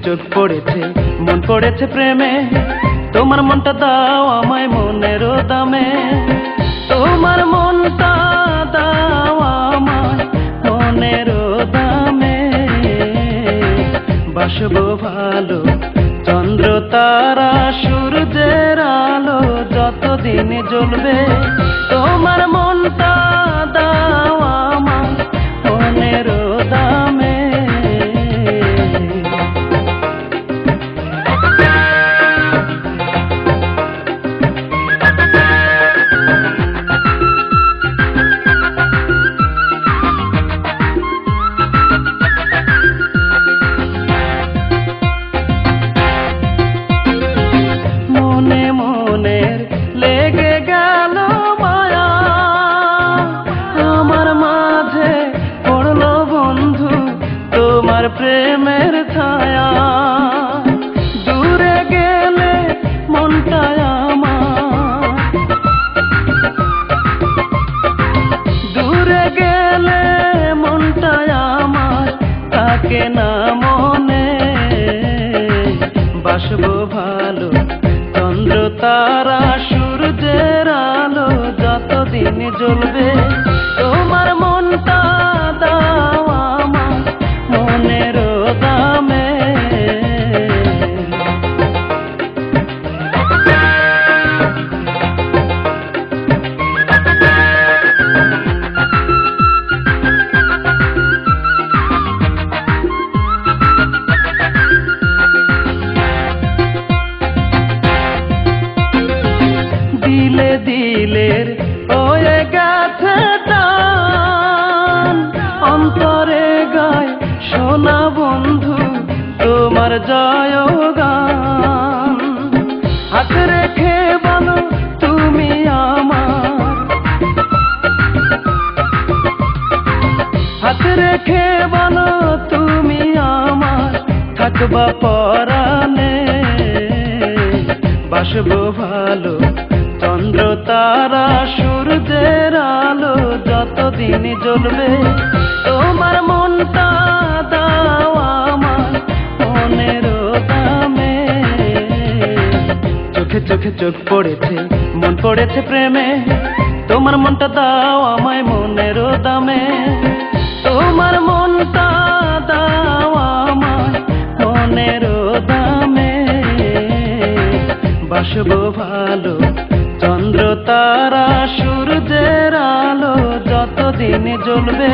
চোখ পড়েছে, মন পড়েছে প্রেমে। তোমার মনটা দাও আমায় মনের দামে, তোমার মনটা দাও আমায় মনের দামে। বাসবো ভালো চন্দ্র তারা সূর্যের আলো যতদিন জ্বলবে। তোমার মনটা দাও আমায় মনের দামে। মনে মনের লেগে গেল মায়া, আমার মাঝে পড়লো বন্ধু তোমার প্রেমের ছায়া। দূরে গেলে মনটা আমার, দূরে গেলে মনটা আমার থাকে না মনে। বাসবো ভালো চন্দ্র তারা সূর্যের আলো যতদিন জ্বলবে। তোমার মনটা দাও আমার মনের দামে। দিলে দিলের ওয়ে গেছে টান, অন্তরে গায় সোনা বন্ধু তোমার জয়গান। হাত রেখে বলো তুমি আমার, হাত রেখে বলো তুমি আমার থাকবা পরাণে। বাসবো ভালো চন্দ্র তারা সূর্যের আলো যতদিন জ্বলবে। তোমার মনটা দাও আমার মনের দামে। চোখে চোখে চোখ পড়েছে, মন পড়েছে প্রেমে। তোমার মনটা দাও আমায় মনের দামে, তোমার মনটা দাও আমায় মনের দামে। বাসবো ভালো চন্দ্র তারা সূর্যের আলো যতদিন জ্বলবে।